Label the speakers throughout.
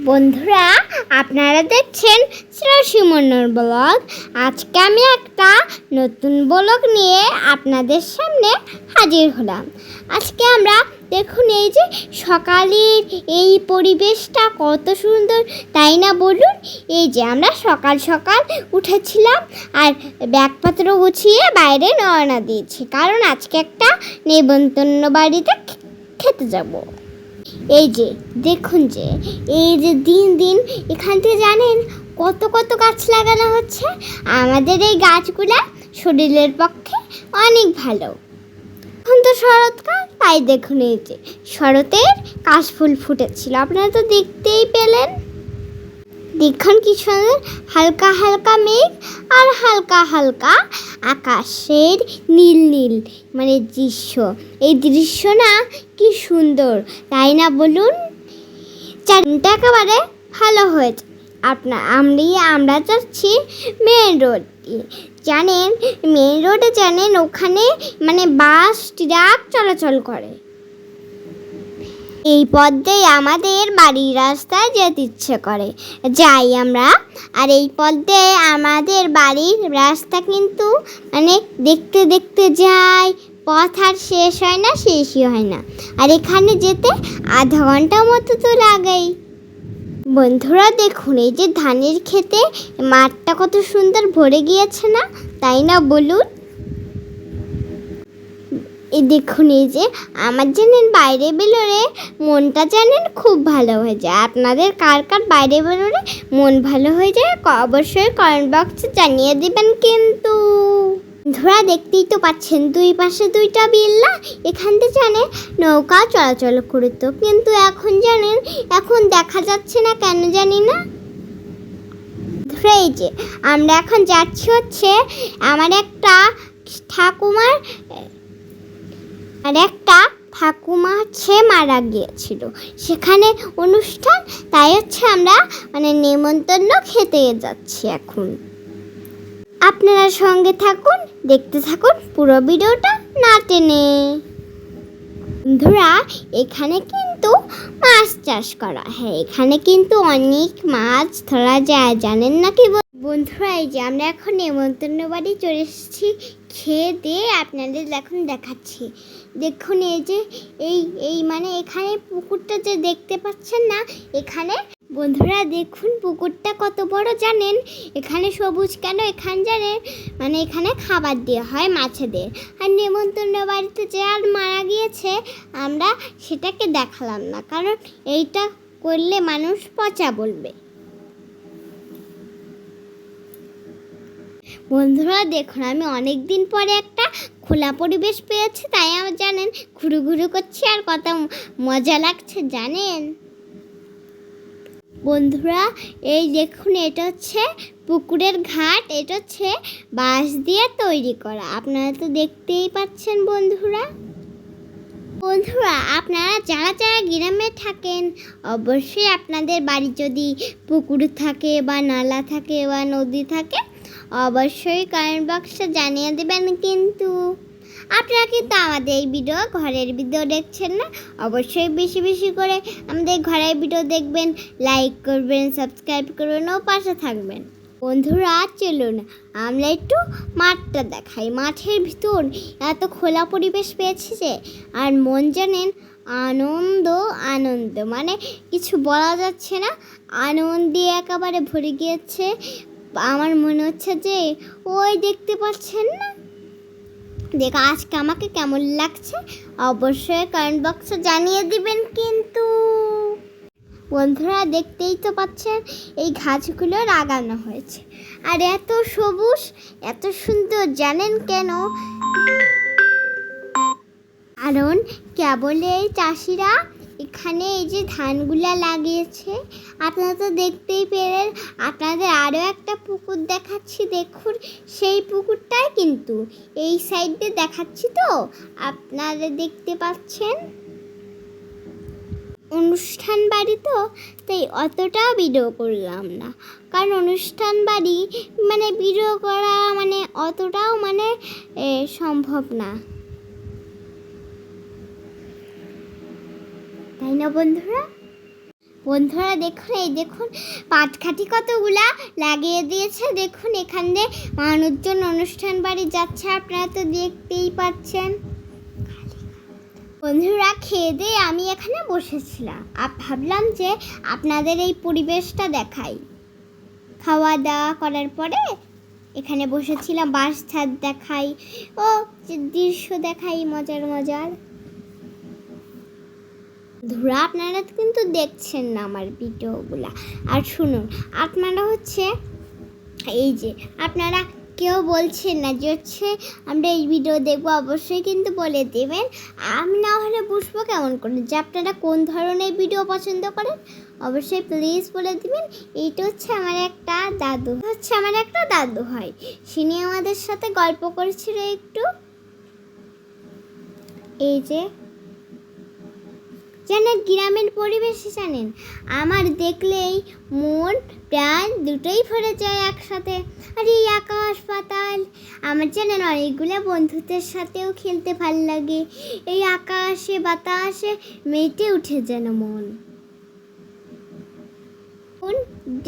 Speaker 1: বন্ধুরা, আপনারা দেখছেন শ্রেয়সী মন্ডল ব্লগ। আজকে আমি একটা নতুন ব্লগ নিয়ে আপনাদের সামনে হাজির হলাম। আজকে আমরা দেখুন, এই যে সকালের এই পরিবেশটা কত সুন্দর, তাই না বলুন? এই যে আমরা সকাল সকাল উঠেছিলাম আর ব্যাগপত্র গুছিয়ে বাইরে রওনা দিয়েছি, কারণ আজকে একটা নেমন্তন্ন বাড়িতে খেতে যাব। এই যে দেখুন, যে এই যে দিন দিন এখান থেকে জানেন কত কত গাছ লাগানো হচ্ছে। আমাদের এই গাছগুলা শরীরের পক্ষে অনেক ভালো। এখন তো শরৎকাল, তাই দেখুন এই যে শরতের কাশফুল ফুটেছিল, আপনারা তো দেখতেই পেলেন। দেখুন কি সুন্দর হালকা হালকা মেঘ আর হালকা হালকা আকাশের নীল নীল মানে দৃশ্য। এই দৃশ্য না কি সুন্দর, তাই না বলুন? চারটা একেবারে ভালো হয়েছে। আমরা যাচ্ছি মেন রোড দিয়ে। জানেন মেন রোডে জানেন ওখানে মানে বাস ট্রাক চলাচল করে। এই পথ দিয়ে আমাদের বাড়ির রাস্তায় যেতে ইচ্ছে করে, যাই আমরা। আর এই পথ দিয়ে আমাদের বাড়ির রাস্তা কিন্তু মানে দেখতে দেখতে যাই, পথ আর শেষ হয় না, শেষই হয় না। আর এখানে যেতে আধা ঘন্টা মতো তো লাগেই। বন্ধুরা দেখুন, এই যে ধানের ক্ষেতে মাঠটা কত সুন্দর ভরে গিয়েছে না, তাই না বলুন? এই দেখুন, এই যে আমার জানেন বাইরে বেরোলে মনটা জানেন খুব ভালো হয়ে যায়। আপনাদের কার কার বাইরে বেরোলে মন ভালো হয়ে যায় অবশ্যই কমেন্ট বক্সে জানিয়ে দিবেন। কিন্তু বন্ধুরা দেখতেই তো পাচ্ছেন, দুই পাশে দুইটা বিল্লা, এখান থেকে জানে নৌকা চলাচল করতো, কিন্তু এখন জানেন এখন দেখা যাচ্ছে না, কেন জানি না। এই যে আমরা এখন যাচ্ছি হচ্ছে আমার একটা ঠাকুমার হচ্ছে মারা গিয়েছিল, সেখানে অনুষ্ঠান, তাই হচ্ছে আমরা মানে নেমন্তন্ন খেতে যাচ্ছি এখন। আপনারা সঙ্গে থাকুন, দেখতে থাকুন পুরো ভিডিওটা না টেনে। বন্ধুরা এখানে কিন্তু মাছ চাষ করা হয়, এখানে কিন্তু অনেক মাছ ধরা যায়, জানেন নাকি বন্ধুরা? এই যে আমরা এখন নেমন্তন্ন বাড়ি চলে এসেছি, খেয়ে দিয়ে আপনাদের এখন দেখাচ্ছি। দেখুন এই যে এই মানে এখানে পুকুরটা যে দেখতে পাচ্ছেন না, এখানে বন্ধুরা দেখুন পুকুরটা কত বড় জানেন। এখানে সবুজ কেন, এখানে জানেন মানে এখানে খাবার দেওয়া হয় মাছেদের। আর নেমন্তন্ন বাড়িতে যে আর মারা গিয়েছে আমরা সেটাকে দেখালাম না, কারণ এইটা করলে মানুষ পচা বলবে। বন্ধুরা দেখুন, আমি অনেক দিন পরে একটা খোলা পরিবেশ পেয়েছি, তাই আমার জানেন ঘুরু ঘুরু করছি আর কত মজা লাগছে জানেন। বন্ধুরা এই দেখুন, এটা হচ্ছে পুকুরের ঘাট, এটা হচ্ছে বাঁশ দিয়ে তৈরি করা, আপনারা তো দেখতেই পাচ্ছেন। বন্ধুরা আপনারা যারা যারা গ্রামে থাকেন অবশ্যই আপনাদের বাড়ি যদি পুকুর থাকে বা নালা থাকে বা নদী থাকে অবশ্যই কমেন্ট বক্সে জানিয়ে দেবেন। কিন্তু আপনারা কিন্তু আমাদের এই ভিডিও ঘরের ভিডিও দেখছেন না, অবশ্যই বেশি বেশি করে আমাদের ঘরের ভিডিও দেখবেন, লাইক করবেন, সাবস্ক্রাইব করবেন ও পাশে থাকবেন। বন্ধুরা চলুন আমরা একটু মাঠটা দেখাই। মাঠের ভিতর এত খোলা পরিবেশ পেয়েছে যে আর মন জানেন আনন্দ আনন্দ মানে কিছু বলা যাচ্ছে না, আনন্দে একেবারে ভরে গিয়েছে। আমার মনে হচ্ছে যে ওই দেখতে পাচ্ছেন না, দেখ আজকে আমাকে কেমন লাগছে অবশ্যই কমেন্ট বক্সে জানিয়ে দিবেন। কিন্তু বন্ধুরা দেখতেই তো পাচ্ছেন এই গাছগুলো লাগানো হয়েছে আর এত সবুজ এত সুন্দর, জানেন কেন? কারণ কেবল এই চাষিরা এখানে এই যে ধানগুলা লাগিয়েছে, আপনারা তো দেখতেই পেলেন। আপনাদের আরও একটা পুকুর দেখাচ্ছি, দেখুন সেই পুকুরটাই কিন্তু এই সাইডে দেখাচ্ছি, তো আপনারা দেখতে পাচ্ছেন। অনুষ্ঠান বাড়ি তো তাই অতটাও ভিডিও করলাম না, কারণ অনুষ্ঠান বাড়ি মানে ভিডিও করা মানে অতটাও মানে সম্ভব না, তাই না বন্ধুরা? বন্ধুরা দেখুন, এই দেখুন পাটকাঠি কতগুলা লাগিয়ে দিয়েছে। দেখুন এখানে মানুষজন অনুষ্ঠান বাড়ি যাচ্ছে, আপনারা তো দেখতেই পাচ্ছেন। বন্ধুরা খেয়ে দিয়ে আমি এখানে বসেছিলাম, ভাবলাম যে আপনাদের এই পরিবেশটা দেখাই। খাওয়া দাওয়া করার পরে এখানে বসেছিলাম, বাঁশ ছাদ দেখাই ও দৃশ্য দেখাই মজার মজার। বন্ধুরা আপনারা কিন্তু দেখছেন না আমার ভিডিওগুলা। আর শুনুন, আপনারা হচ্ছে এই যে আপনারা কেউ বলছেন না যে হচ্ছে আমরা এই ভিডিও দেখবো, অবশ্যই কিন্তু বলে দেবেন। আমি না হলে বুঝবো কেমন করে যে আপনারা কোন ধরনের ভিডিও পছন্দ করেন। অবশ্যই প্লিজ বলে দিবেন। এইটা হচ্ছে আমার একটা দাদু হয়, তিনি আমাদের সাথে গল্প করেছিল একটু। এই যে জানেন গ্রামের পরিবেশে, জানেন আমার দেখলেই মন প্রাণ দুটোই ভরে যায় একসাথে। আর এই আকাশ পাতাল, আমার জানেন অনেকগুলো বন্ধুদের সাথেও খেলতে ভাল লাগে। এই আকাশে বাতাসে মেতে উঠে যেন মন।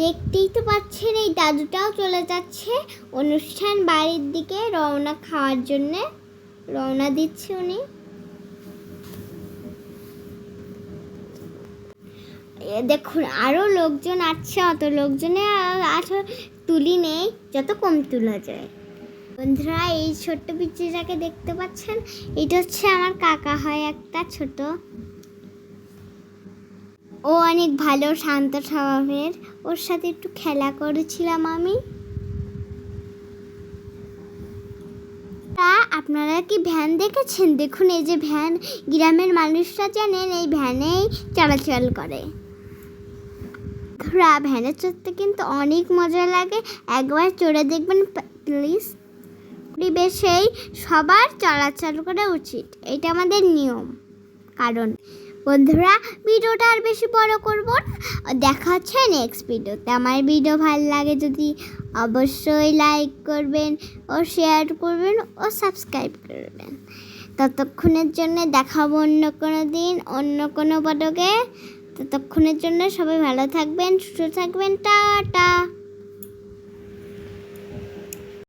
Speaker 1: দেখতেই তো পাচ্ছেন এই দাদুটাও চলে যাচ্ছে অনুষ্ঠান বাড়ির দিকে, রওনা দিচ্ছে উনি। দেখুন আরও লোকজন আছে, অত লোকজনে আর তুলি নেই, যত কম তোলা যায়। বন্ধুরা এই ছোট্ট পিচ্চিটাকে দেখতে পাচ্ছেন, এটা হচ্ছে আমার কাকা হয় একটা ছোট। ও অনেক ভালো শান্ত স্বভাবের, ওর সাথে একটু খেলা করেছিলাম আমি। আপনারা কি ভ্যান দেখেছেন? দেখুন এই যে ভ্যান, গ্রামের মানুষরা জানেন এই ভ্যানেই চলাচল করে। ভ্যানে চড়তে কিন্তু অনেক মজা লাগে, একবার চড়ে দেখবেন প্লিজ। পরিবেশেই সবার চলাচল করা উচিত, এটা আমাদের নিয়ম। কারণ বন্ধুরা ভিডিওটা আর বেশি বড় করব না, দেখা হচ্ছে নেক্সট ভিডিওতে। আমার ভিডিও ভালো লাগে যদি অবশ্যই লাইক করবেন ও শেয়ার করবেন ও সাবস্ক্রাইব করবেন। ততক্ষণের জন্য দেখাবো অন্য কোনো দিন অন্য কোনো পটকে। ততক্ষণের জন্য সবাই ভালো থাকবেন, সুস্থ থাকবেন, টাটা।